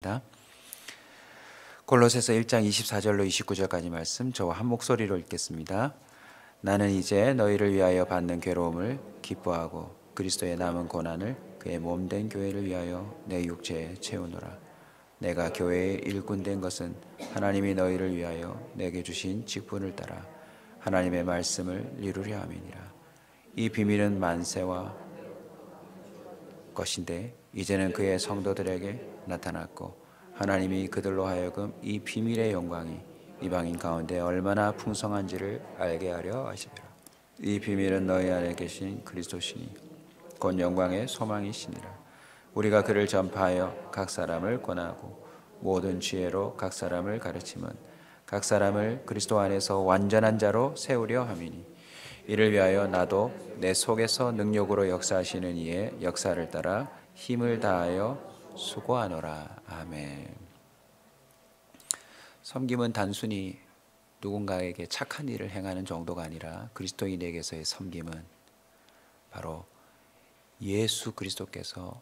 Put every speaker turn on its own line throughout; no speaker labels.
하겠습니다. 골로새서 1장 24절로 29절까지 말씀 저와 한 목소리로 읽겠습니다. 나는 이제 너희를 위하여 받는 괴로움을 기뻐하고 그리스도의 남은 고난을 그의 몸된 교회를 위하여 내 육체에 채우노라. 내가 교회의 일꾼 된 것은 하나님이 너희를 위하여 내게 주신 직분을 따라 하나님의 말씀을 이루려 함이니라. 이 비밀은 만세와 것인데 이제는 그의 성도들에게 나타났고 하나님이 그들로 하여금 이 비밀의 영광이 이방인 가운데 얼마나 풍성한지를 알게 하려 하시리라. 이 비밀은 너희 안에 계신 그리스도시니 곧 영광의 소망이시니라. 우리가 그를 전파하여 각 사람을 권하고 모든 지혜로 각 사람을 가르치면 각 사람을 그리스도 안에서 완전한 자로 세우려 함이니 이를 위하여 나도 내 속에서 능력으로 역사하시는 이의 역사를 따라 힘을 다하여 수고하노라. 아멘. 섬김은 단순히 누군가에게 착한 일을 행하는 정도가 아니라 그리스도인에게서의 섬김은 바로 예수 그리스도께서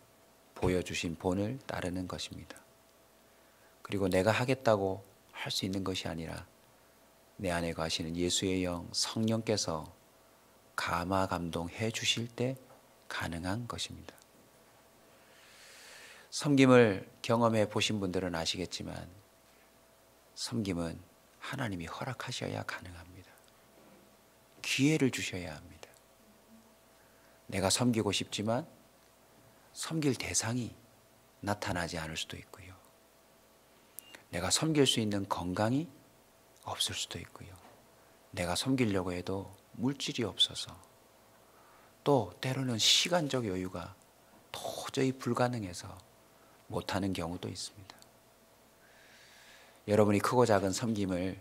보여주신 본을 따르는 것입니다. 그리고 내가 하겠다고 할 수 있는 것이 아니라 내 안에 거하시는 예수의 영 성령께서 감화 감동해 주실 때 가능한 것입니다. 섬김을 경험해 보신 분들은 아시겠지만 섬김은 하나님이 허락하셔야 가능합니다. 기회를 주셔야 합니다. 내가 섬기고 싶지만 섬길 대상이 나타나지 않을 수도 있고요. 내가 섬길 수 있는 건강이 없을 수도 있고요. 내가 섬기려고 해도 물질이 없어서 또 때로는 시간적 여유가 도저히 불가능해서 못하는 경우도 있습니다. 여러분이 크고 작은 섬김을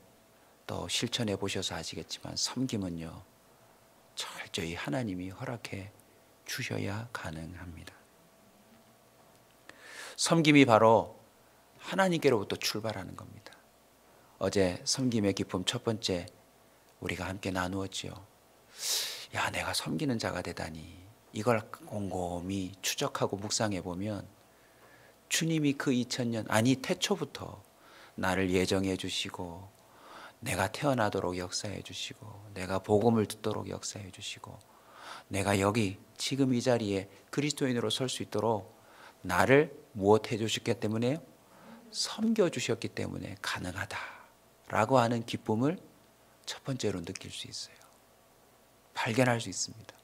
또 실천해 보셔서 아시겠지만 섬김은요 철저히 하나님이 허락해 주셔야 가능합니다. 섬김이 바로 하나님께로부터 출발하는 겁니다. 어제 섬김의 기쁨 첫 번째 우리가 함께 나누었지요. 야, 내가 섬기는 자가 되다니. 이걸 곰곰이 추적하고 묵상해 보면 주님이 그 2000년 아니 태초부터 나를 예정해 주시고 내가 태어나도록 역사해 주시고 내가 복음을 듣도록 역사해 주시고 내가 여기 지금 이 자리에 그리스도인으로 설 수 있도록 나를 무엇 해 주셨기 때문에 섬겨 주셨기 때문에 가능하다라고 하는 기쁨을 첫 번째로 느낄 수 있어요. 발견할 수 있습니다.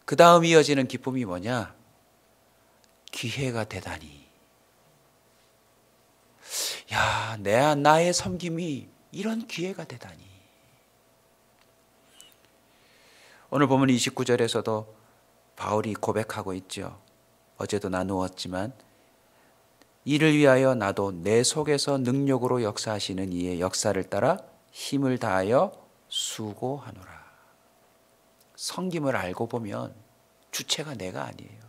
그 다음 이어지는 기쁨이 뭐냐? 기회가 되다니. 야, 나의 섬김이 이런 기회가 되다니. 오늘 보면 29절에서도 바울이 고백하고 있죠. 어제도 나누었지만 이를 위하여 나도 내 속에서 능력으로 역사하시는 이의 역사를 따라 힘을 다하여 수고하노라. 섬김을 알고 보면 주체가 내가 아니에요.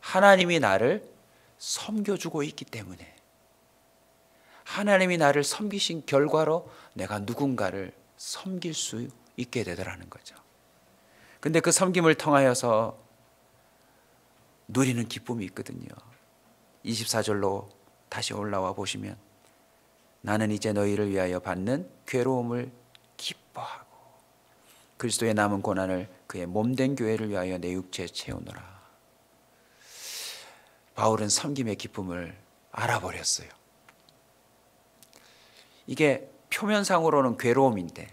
하나님이 나를 섬겨주고 있기 때문에 하나님이 나를 섬기신 결과로 내가 누군가를 섬길 수 있게 되더라는 거죠. 근데 그 섬김을 통하여서 누리는 기쁨이 있거든요. 24절로 다시 올라와 보시면 나는 이제 너희를 위하여 받는 괴로움을 기뻐하고 그리스도의 남은 고난을 그의 몸된 교회를 위하여 내 육체에 채우노라. 바울은 섬김의 기쁨을 알아버렸어요. 이게 표면상으로는 괴로움인데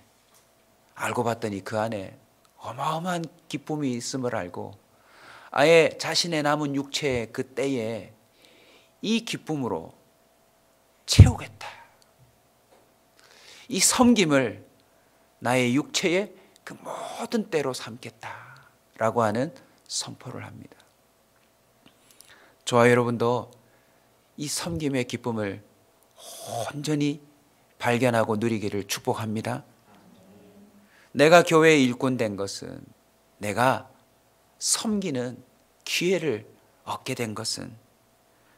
알고 봤더니 그 안에 어마어마한 기쁨이 있음을 알고 아예 자신의 남은 육체의 그 때에 이 기쁨으로 채우겠다. 이 섬김을 나의 육체의 그 모든 때로 삼겠다라고 하는 선포를 합니다. 저와 여러분도 이 섬김의 기쁨을 온전히 발견하고 누리기를 축복합니다. 내가 교회의 일꾼 된 것은 내가 섬기는 기회를 얻게 된 것은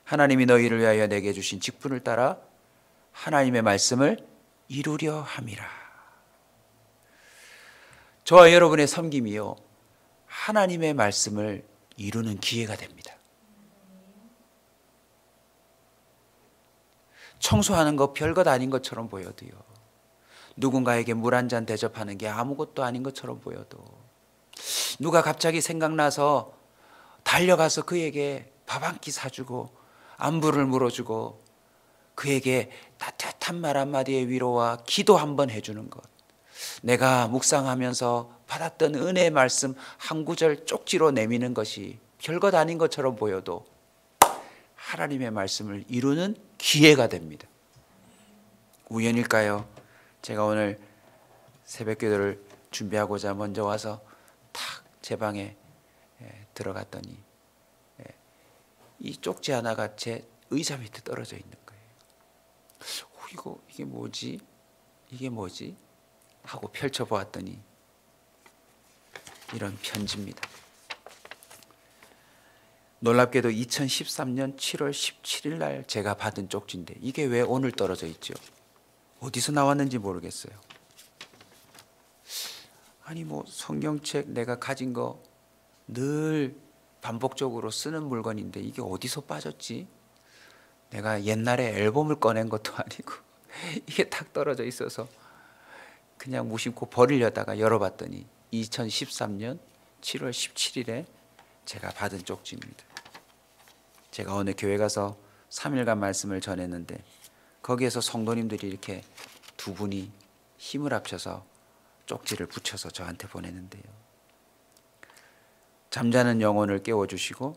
하나님이 너희를 위하여 내게 주신 직분을 따라 하나님의 말씀을 이루려 함이라. 저와 여러분의 섬김이요, 하나님의 말씀을 이루는 기회가 됩니다. 청소하는 거 별것 아닌 것처럼 보여도요, 누군가에게 물 한 잔 대접하는 게 아무것도 아닌 것처럼 보여도, 누가 갑자기 생각나서 달려가서 그에게 밥 한 끼 사주고 안부를 물어주고 그에게 따뜻한 말 한마디의 위로와 기도 한번 해주는 것, 내가 묵상하면서 받았던 은혜의 말씀 한 구절 쪽지로 내미는 것이 별것 아닌 것처럼 보여도 하나님의 말씀을 이루는 기회가 됩니다. 우연일까요? 제가 오늘 새벽 기도를 준비하고자 먼저 와서 탁 제 방에 들어갔더니 이 쪽지 하나가 제 의자 밑에 떨어져 있는 거예요. 이게 뭐지? 이게 뭐지? 하고 펼쳐보았더니 이런 편지입니다. 놀랍게도 2013년 7월 17일 날 제가 받은 쪽지인데 이게 왜 오늘 떨어져 있죠? 어디서 나왔는지 모르겠어요. 아니 성경책 내가 가진 거 늘 반복적으로 쓰는 물건인데 이게 어디서 빠졌지? 내가 옛날에 앨범을 꺼낸 것도 아니고 이게 탁 떨어져 있어서 그냥 무심코 버리려다가 열어봤더니 2013년 7월 17일에 제가 받은 쪽지입니다. 제가 어느 교회 가서 3일간 말씀을 전했는데 거기에서 성도님들이 이렇게 두 분이 힘을 합쳐서 쪽지를 붙여서 저한테 보내는데요, 잠자는 영혼을 깨워주시고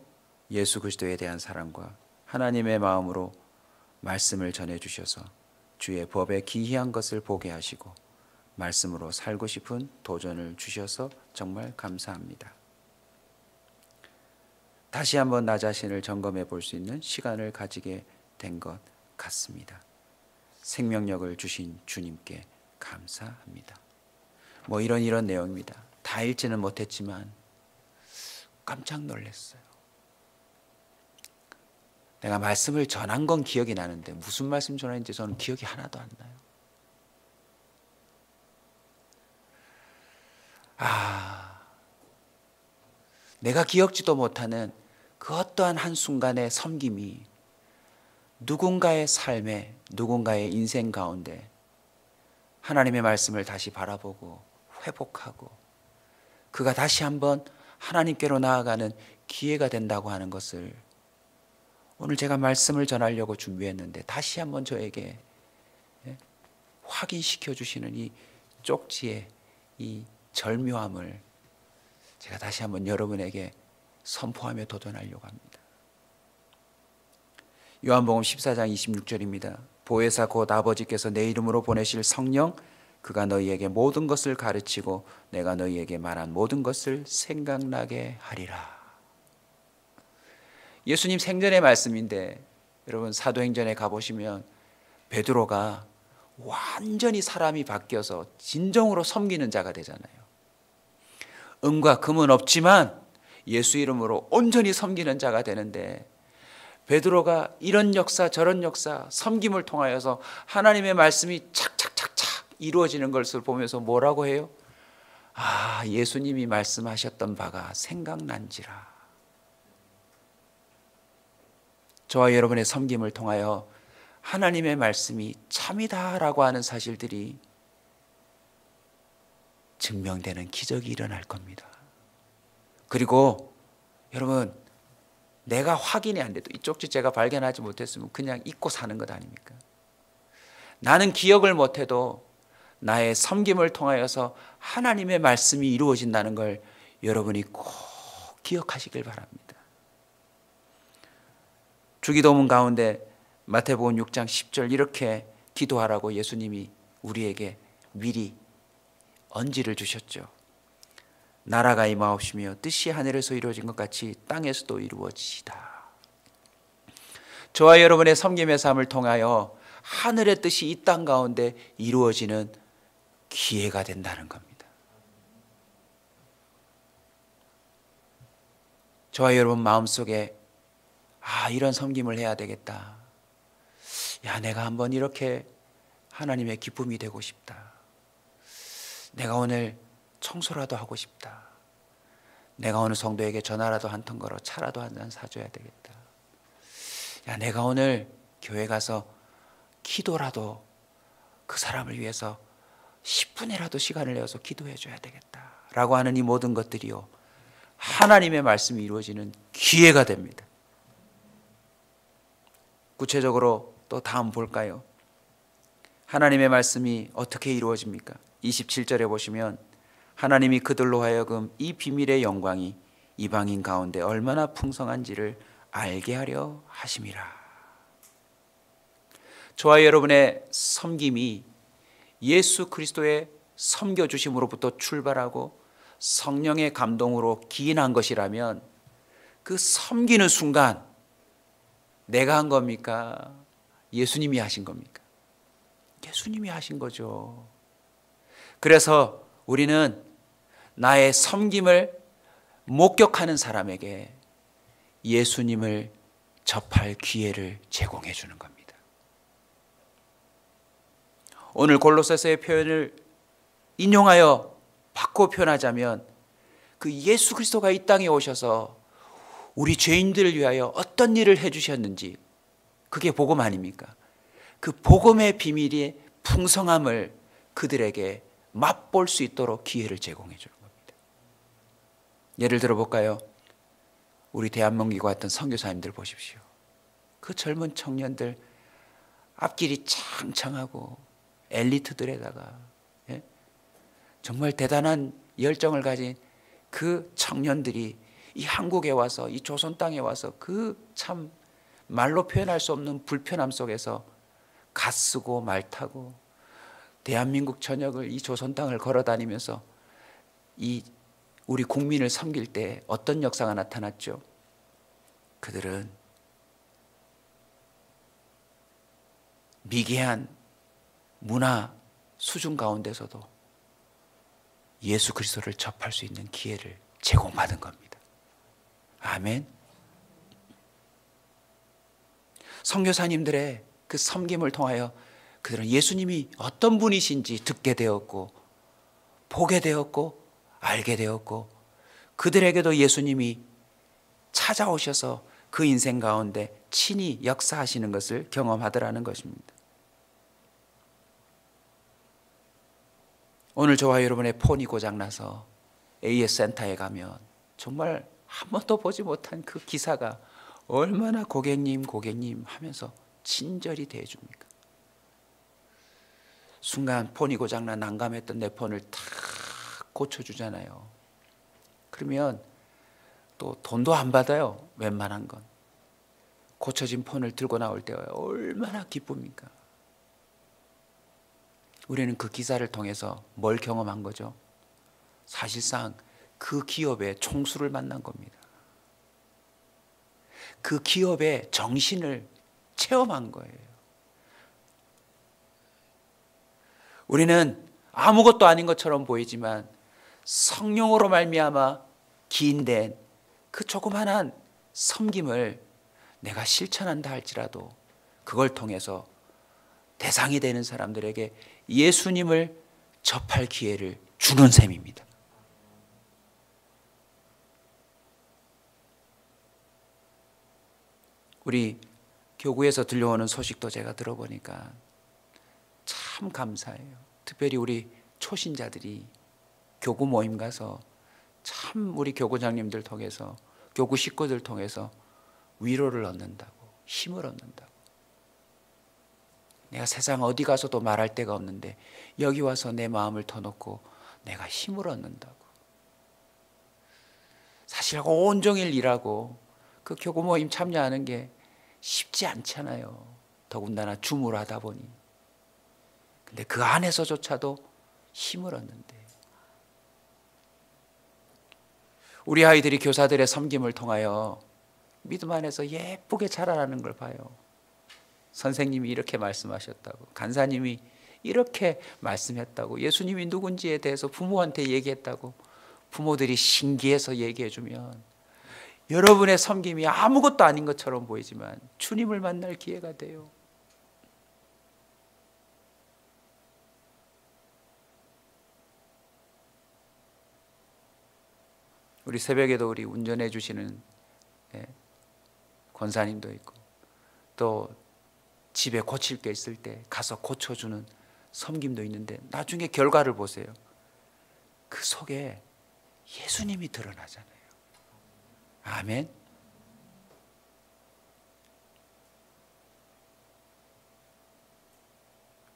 예수 그리스도에 대한 사랑과 하나님의 마음으로 말씀을 전해주셔서 주의 법에 기이한 것을 보게 하시고 말씀으로 살고 싶은 도전을 주셔서 정말 감사합니다. 다시 한번 나 자신을 점검해 볼 수 있는 시간을 가지게 된 것 같습니다. 생명력을 주신 주님께 감사합니다. 이런 내용입니다. 다 읽지는 못했지만 깜짝 놀랐어요. 내가 말씀을 전한 건 기억이 나는데 무슨 말씀 전했는지 저는 기억이 하나도 안 나요. 내가 기억지도 못하는 그 어떠한 한순간의 섬김이 누군가의 삶에, 누군가의 인생 가운데 하나님의 말씀을 다시 바라보고 회복하고 그가 다시 한번 하나님께로 나아가는 기회가 된다고 하는 것을 오늘 제가 말씀을 전하려고 준비했는데 다시 한번 저에게 확인시켜 주시는 이 쪽지의 이 절묘함을 제가 다시 한번 여러분에게 선포하며 도전하려고 합니다. 요한복음 14장 26절입니다. 보혜사 곧 아버지께서 내 이름으로 보내실 성령 그가 너희에게 모든 것을 가르치고 내가 너희에게 말한 모든 것을 생각나게 하리라. 예수님 생전의 말씀인데 여러분 사도행전에 가보시면 베드로가 완전히 사람이 바뀌어서 진정으로 섬기는 자가 되잖아요. 은과 금은 없지만 예수 이름으로 온전히 섬기는 자가 되는데 베드로가 이런 역사 저런 역사 섬김을 통하여서 하나님의 말씀이 착착착착 이루어지는 것을 보면서 뭐라고 해요? 예수님이 말씀하셨던 바가 생각난지라. 저와 여러분의 섬김을 통하여 하나님의 말씀이 참이다라고 하는 사실들이 증명되는 기적이 일어날 겁니다. 그리고 여러분 내가 확인이 안 돼도 이 쪽지 제가 발견하지 못했으면 그냥 잊고 사는 것 아닙니까? 나는 기억을 못해도 나의 섬김을 통하여서 하나님의 말씀이 이루어진다는 걸 여러분이 꼭 기억하시길 바랍니다. 주기도문 가운데 마태복음 6장 10절 이렇게 기도하라고 예수님이 우리에게 미리 언지를 주셨죠. 나라가 임하옵시며 뜻이 하늘에서 이루어진 것 같이 땅에서도 이루어지시다. 저와 여러분의 섬김의 삶을 통하여 하늘의 뜻이 이 땅 가운데 이루어지는 기회가 된다는 겁니다. 저와 여러분 마음속에 이런 섬김을 해야 되겠다. 내가 한번 이렇게 하나님의 기쁨이 되고 싶다. 내가 오늘 청소라도 하고 싶다. 내가 오늘 성도에게 전화라도 한 통 걸어 차라도 한 잔 사줘야 되겠다. 내가 오늘 교회 가서 기도라도 그 사람을 위해서 10분이라도 시간을 내어서 기도해 줘야 되겠다 라고 하는 이 모든 것들이요, 하나님의 말씀이 이루어지는 기회가 됩니다. 구체적으로 또 다음 볼까요? 하나님의 말씀이 어떻게 이루어집니까? 27절에 보시면 하나님이 그들로 하여금 이 비밀의 영광이 이방인 가운데 얼마나 풍성한지를 알게 하려 하심이라. 저와 여러분의 섬김이 예수 그리스도의 섬겨주심으로부터 출발하고 성령의 감동으로 기인한 것이라면 그 섬기는 순간 내가 한 겁니까? 예수님이 하신 겁니까? 예수님이 하신 거죠. 그래서 우리는 나의 섬김을 목격하는 사람에게 예수님을 접할 기회를 제공해 주는 겁니다. 오늘 골로새서의 표현을 인용하여 바꿔 표현하자면 그 예수 그리스도가 이 땅에 오셔서 우리 죄인들을 위하여 어떤 일을 해주셨는지, 그게 복음 아닙니까? 그 복음의 비밀이 풍성함을 그들에게 맛볼 수 있도록 기회를 제공해 주는 겁니다. 예를 들어 볼까요? 우리 대한민국에 왔던 선교사님들 보십시오. 그 젊은 청년들, 앞길이 창창하고 엘리트들에다가 정말 대단한 열정을 가진 그 청년들이 이 한국에 와서, 이 조선 땅에 와서 그 참 말로 표현할 수 없는 불편함 속에서 갓 쓰고 말 타고 대한민국 전역을, 이 조선 땅을 걸어 다니면서 이 우리 국민을 섬길 때 어떤 역사가 나타났죠? 그들은 미개한 문화 수준 가운데서도 예수 그리스도를 접할 수 있는 기회를 제공받은 겁니다. 아멘. 선교사님들의 그 섬김을 통하여 그들은 예수님이 어떤 분이신지 듣게 되었고, 보게 되었고, 알게 되었고, 그들에게도 예수님이 찾아오셔서 그 인생 가운데 친히 역사하시는 것을 경험하더라는 것입니다. 오늘 저와 여러분의 폰이 고장나서 AS 센터에 가면 정말 한 번도 보지 못한 그 기사가 얼마나 고객님 하면서 친절히 대해줍니까? 순간 폰이 고장나 난감했던 내 폰을 탁 고쳐주잖아요. 그러면 또 돈도 안 받아요. 웬만한 건. 고쳐진 폰을 들고 나올 때 얼마나 기쁩니까? 우리는 그 기사를 통해서 뭘 경험한 거죠? 사실상 그 기업의 총수를 만난 겁니다. 그 기업의 정신을 체험한 거예요. 우리는 아무것도 아닌 것처럼 보이지만 성령으로 말미암아 기인된 그 조그만한 섬김을 내가 실천한다 할지라도 그걸 통해서 대상이 되는 사람들에게 예수님을 접할 기회를 주는 셈입니다. 우리 교구에서 들려오는 소식도 제가 들어보니까 참 감사해요. 특별히 우리 초신자들이 교구 모임 가서 참 우리 교구장님들 통해서, 교구 식구들 통해서 위로를 얻는다고, 힘을 얻는다고. 내가 세상 어디 가서도 말할 데가 없는데 여기 와서 내 마음을 터놓고 내가 힘을 얻는다고. 사실 온종일 일하고 그 교구 모임 참여하는 게 쉽지 않잖아요. 더군다나 줌으로 하다 보니. 근데 그 안에서조차도 힘을 얻는데, 우리 아이들이 교사들의 섬김을 통하여 믿음 안에서 예쁘게 자라나는 걸 봐요. 선생님이 이렇게 말씀하셨다고, 간사님이 이렇게 말씀했다고, 예수님이 누군지에 대해서 부모한테 얘기했다고 부모들이 신기해서 얘기해주면 여러분의 섬김이 아무것도 아닌 것처럼 보이지만 주님을 만날 기회가 돼요. 우리 새벽에도 우리 운전해 주시는 권사님도 있고, 또 집에 고칠 게 있을 때 가서 고쳐주는 섬김도 있는데 나중에 결과를 보세요. 그 속에 예수님이 드러나잖아요. 아멘.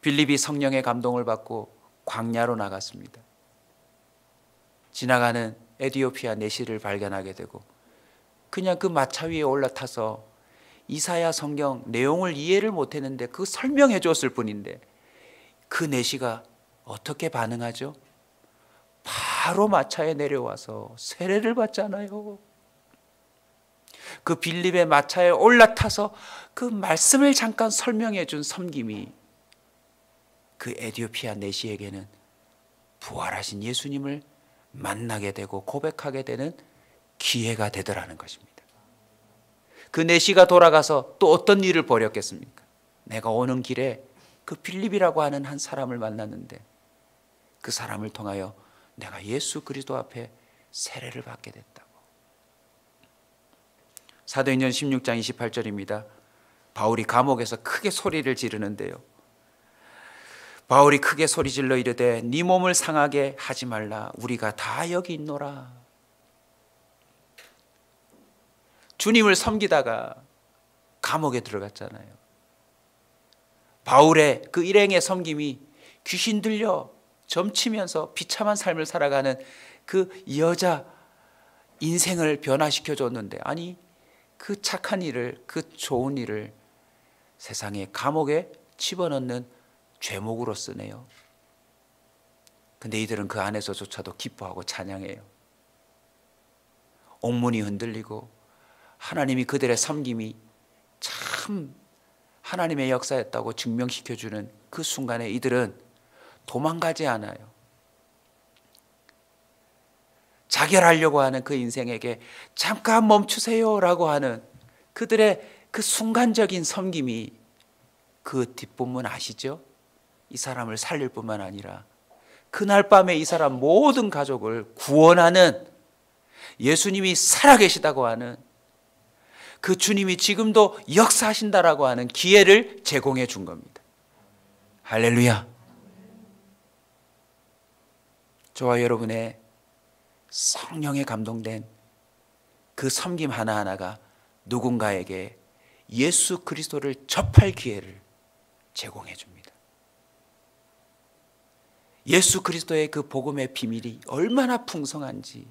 빌립이 성령의 감동을 받고 광야로 나갔습니다. 지나가는 에티오피아 내시를 발견하게 되고 그냥 그 마차 위에 올라타서 이사야 성경 내용을 이해를 못했는데 그 설명해 줬을 뿐인데 그 내시가 어떻게 반응하죠? 바로 마차에 내려와서 세례를 받잖아요. 그 빌립의 마차에 올라타서 그 말씀을 잠깐 설명해 준 섬김이 그 에티오피아 내시에게는 부활하신 예수님을 만나게 되고 고백하게 되는 기회가 되더라는 것입니다. 그 내시가 돌아가서 또 어떤 일을 벌였겠습니까? 내가 오는 길에 그 빌립이라고 하는 한 사람을 만났는데 그 사람을 통하여 내가 예수 그리스도 앞에 세례를 받게 됐다고. 사도행전 16장 28절입니다. 바울이 감옥에서 크게 소리를 지르는데요. 바울이 크게 소리질러 이르되 네 몸을 상하게 하지 말라. 우리가 다 여기 있노라. 주님을 섬기다가 감옥에 들어갔잖아요. 바울의 그 일행의 섬김이 귀신 들려 점치면서 비참한 삶을 살아가는 그 여자 인생을 변화시켜 줬는데 아니 그 착한 일을 그 좋은 일을 세상에 감옥에 집어넣는 죄목으로 쓰네요. 근데 이들은 그 안에서조차도 기뻐하고 찬양해요. 옥문이 흔들리고 하나님이 그들의 섬김이 참 하나님의 역사였다고 증명시켜주는 그 순간에 이들은 도망가지 않아요. 자결하려고 하는 그 인생에게 잠깐 멈추세요라고 하는 그들의 그 순간적인 섬김이 그 뒷부분 아시죠? 이 사람을 살릴 뿐만 아니라 그날 밤에 이 사람 모든 가족을 구원하는 예수님이 살아계시다고 하는 그 주님이 지금도 역사하신다라고 하는 기회를 제공해 준 겁니다. 할렐루야. 저와 여러분의 성령에 감동된 그 섬김 하나하나가 누군가에게 예수 그리스도를 접할 기회를 제공해 줍니다. 예수 그리스도의 그 복음의 비밀이 얼마나 풍성한지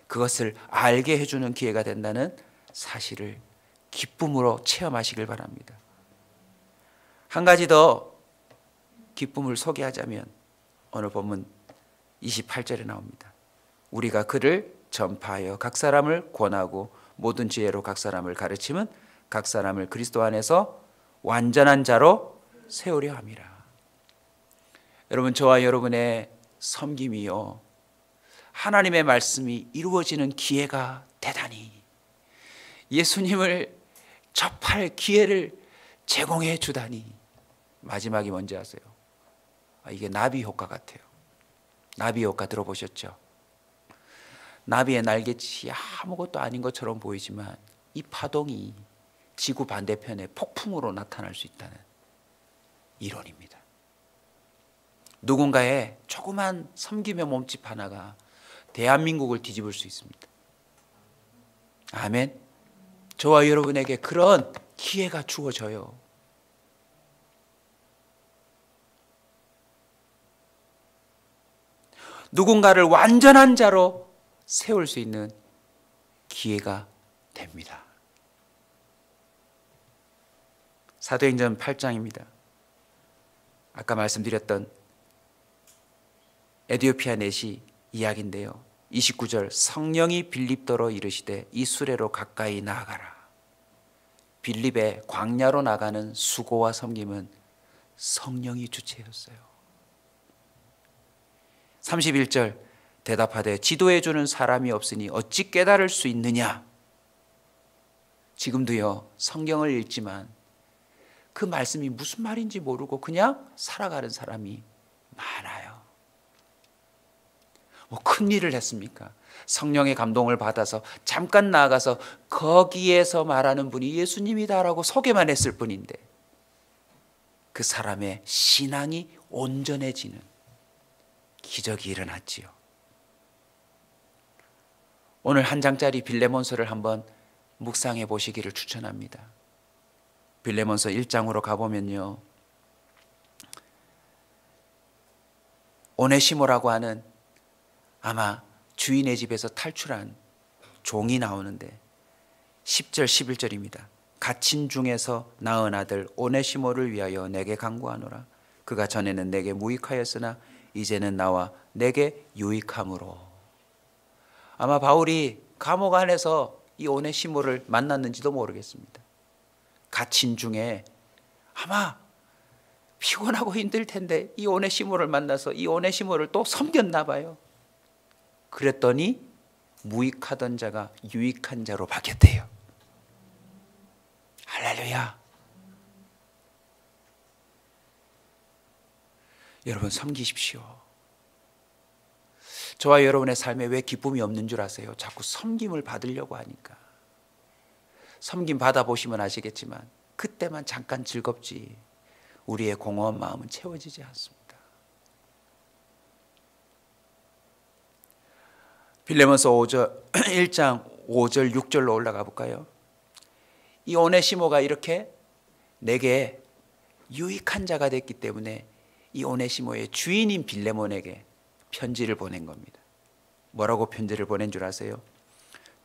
그것을 알게 해주는 기회가 된다는 사실을 기쁨으로 체험하시길 바랍니다. 한 가지 더 기쁨을 소개하자면 오늘 본문 28절에 나옵니다. 우리가 그를 전파하여 각 사람을 권하고 모든 지혜로 각 사람을 가르치면 각 사람을 그리스도 안에서 완전한 자로 세우려 함이라. 여러분, 저와 여러분의 섬김이요, 하나님의 말씀이 이루어지는 기회가 되다니 예수님을 접할 기회를 제공해 주다니. 마지막이 뭔지 아세요? 이게 나비 효과 같아요. 나비 효과 들어보셨죠? 나비의 날갯짓이 아무것도 아닌 것처럼 보이지만 이 파동이 지구 반대편에 폭풍으로 나타날 수 있다는 이론입니다. 누군가의 조그만 섬김의 몸집 하나가 대한민국을 뒤집을 수 있습니다. 아멘. 저와 여러분에게 그런 기회가 주어져요. 누군가를 완전한 자로 세울 수 있는 기회가 됩니다. 사도행전 8장입니다. 아까 말씀드렸던 에티오피아 내시 이야기인데요. 29절, 성령이 빌립더로 이르시되 이 수레로 가까이 나아가라. 빌립의 광야로 나가는 수고와 섬김은 성령이 주체였어요. 31절, 대답하되 지도해 주는 사람이 없으니 어찌 깨달을 수 있느냐. 지금도요, 성경을 읽지만 그 말씀이 무슨 말인지 모르고 그냥 살아가는 사람이 많아요. 뭐 큰 일을 했습니까? 성령의 감동을 받아서 잠깐 나아가서 거기에서 말하는 분이 예수님이다라고 소개만 했을 뿐인데 그 사람의 신앙이 온전해지는 기적이 일어났지요. 오늘 한 장짜리 빌레몬서를 한번 묵상해 보시기를 추천합니다. 빌레몬서 1장으로 가보면요, 오네시모라고 하는 아마 주인의 집에서 탈출한 종이 나오는데 10절 11절입니다. 갇힌 중에서 낳은 아들 오네시모를 위하여 내게 간구하노라. 그가 전에는 내게 무익하였으나 이제는 나와 내게 유익함으로. 아마 바울이 감옥 안에서 이 오네시모를 만났는지도 모르겠습니다. 갇힌 중에 아마 피곤하고 힘들 텐데 이 오네시모를 만나서 이 오네시모를 또 섬겼나 봐요. 그랬더니 무익하던 자가 유익한 자로 바뀌었대요. 할렐루야. 여러분, 섬기십시오. 저와 여러분의 삶에 왜 기쁨이 없는 줄 아세요? 자꾸 섬김을 받으려고 하니까. 섬김 받아보시면 아시겠지만 그때만 잠깐 즐겁지 우리의 공허한 마음은 채워지지 않습니다. 빌레몬서 1장 5절 6절로 올라가 볼까요? 이 오네시모가 이렇게 내게 유익한 자가 됐기 때문에 이 오네시모의 주인인 빌레몬에게 편지를 보낸 겁니다. 뭐라고 편지를 보낸 줄 아세요?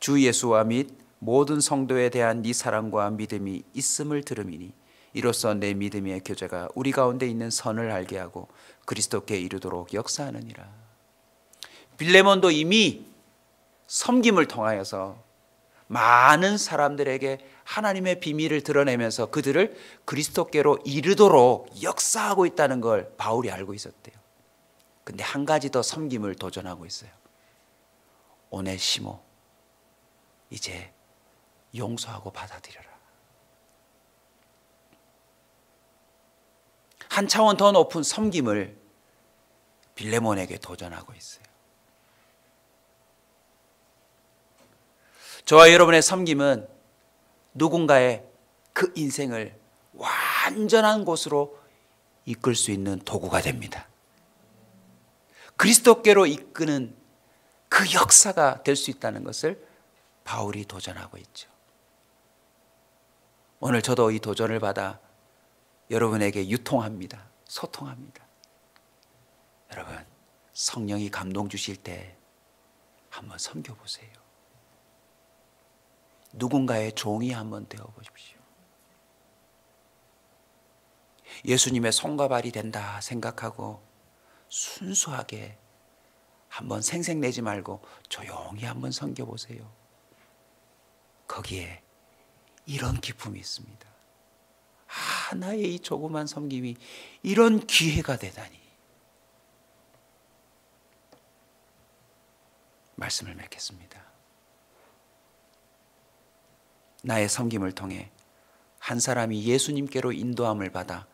주 예수와 및 모든 성도에 대한 네 사랑과 믿음이 있음을 들음이니 이로써 내 믿음의 교제가 우리 가운데 있는 선을 알게 하고 그리스도께 이르도록 역사하느니라. 빌레몬도 이미 섬김을 통하여서 많은 사람들에게 하나님의 비밀을 드러내면서 그들을 그리스도께로 이르도록 역사하고 있다는 걸 바울이 알고 있었대요. 근데 한 가지 더 섬김을 도전하고 있어요. 오네시모, 이제 용서하고 받아들여라. 한 차원 더 높은 섬김을 빌레몬에게 도전하고 있어요. 저와 여러분의 섬김은 누군가의 그 인생을 완전한 곳으로 이끌 수 있는 도구가 됩니다. 그리스도께로 이끄는 그 역사가 될 수 있다는 것을 바울이 도전하고 있죠. 오늘 저도 이 도전을 받아 여러분에게 유통합니다. 소통합니다. 여러분, 성령이 감동 주실 때 한번 섬겨보세요. 누군가의 종이 한번 되어보십시오. 예수님의 손과 발이 된다 생각하고 순수하게 한번 생색내지 말고 조용히 한번 섬겨보세요. 거기에 이런 기쁨이 있습니다. 하나의 이 조그만 섬김이 이런 기회가 되다니. 말씀을 맺겠습니다. 나의 섬김을 통해 한 사람이 예수님께로 인도함을 받아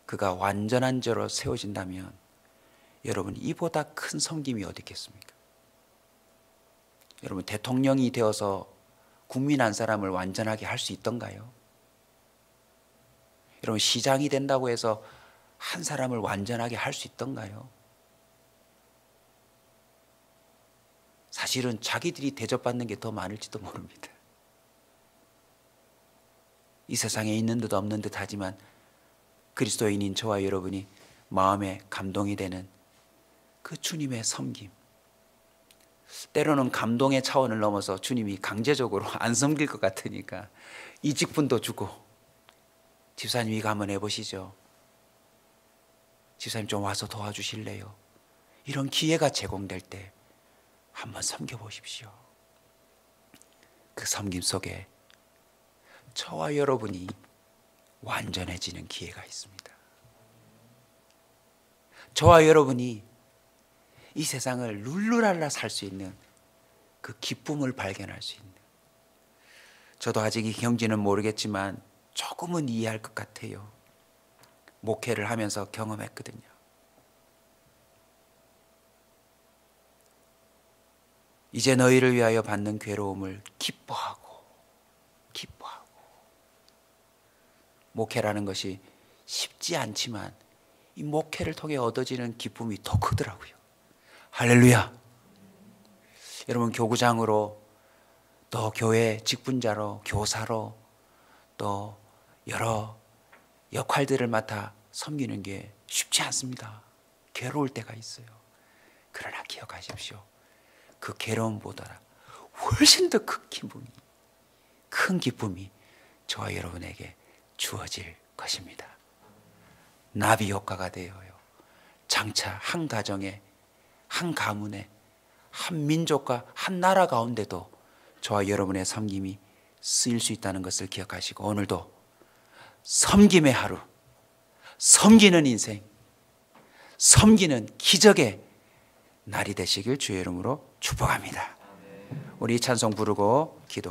그가 완전한 자로 세워진다면 여러분, 이보다 큰 섬김이 어디 있겠습니까? 여러분, 대통령이 되어서 국민 한 사람을 완전하게 할 수 있던가요? 여러분, 시장이 된다고 해서 한 사람을 완전하게 할 수 있던가요? 사실은 자기들이 대접받는 게 더 많을지도 모릅니다. 이 세상에 있는 듯 없는 듯 하지만 그리스도인인 저와 여러분이 마음에 감동이 되는 그 주님의 섬김, 때로는 감동의 차원을 넘어서 주님이 강제적으로 안 섬길 것 같으니까 이 직분도 주고, 집사님 이거 한번 해보시죠. 집사님 좀 와서 도와주실래요? 이런 기회가 제공될 때 한번 섬겨보십시오. 그 섬김 속에 저와 여러분이 완전해지는 기회가 있습니다. 저와 여러분이 이 세상을 룰루랄라 살 수 있는 그 기쁨을 발견할 수 있는, 저도 아직 이 경지는 모르겠지만 조금은 이해할 것 같아요. 목회를 하면서 경험했거든요. 이제 너희를 위하여 받는 괴로움을 기뻐하고 목회라는 것이 쉽지 않지만 이 목회를 통해 얻어지는 기쁨이 더 크더라고요. 할렐루야. 여러분, 교구장으로 또 교회 직분자로, 교사로 또 여러 역할들을 맡아 섬기는 게 쉽지 않습니다. 괴로울 때가 있어요. 그러나 기억하십시오. 그 괴로움보다 훨씬 더 큰 기쁨이 저와 여러분에게 주어질 것입니다. 나비 효과가 되어요. 장차 한 가정에, 한 가문에, 한 민족과 한 나라 가운데도 저와 여러분의 섬김이 쓰일 수 있다는 것을 기억하시고, 오늘도 섬김의 하루, 섬기는 인생, 섬기는 기적의 날이 되시길 주의 이름으로 축복합니다. 우리 찬송 부르고 기도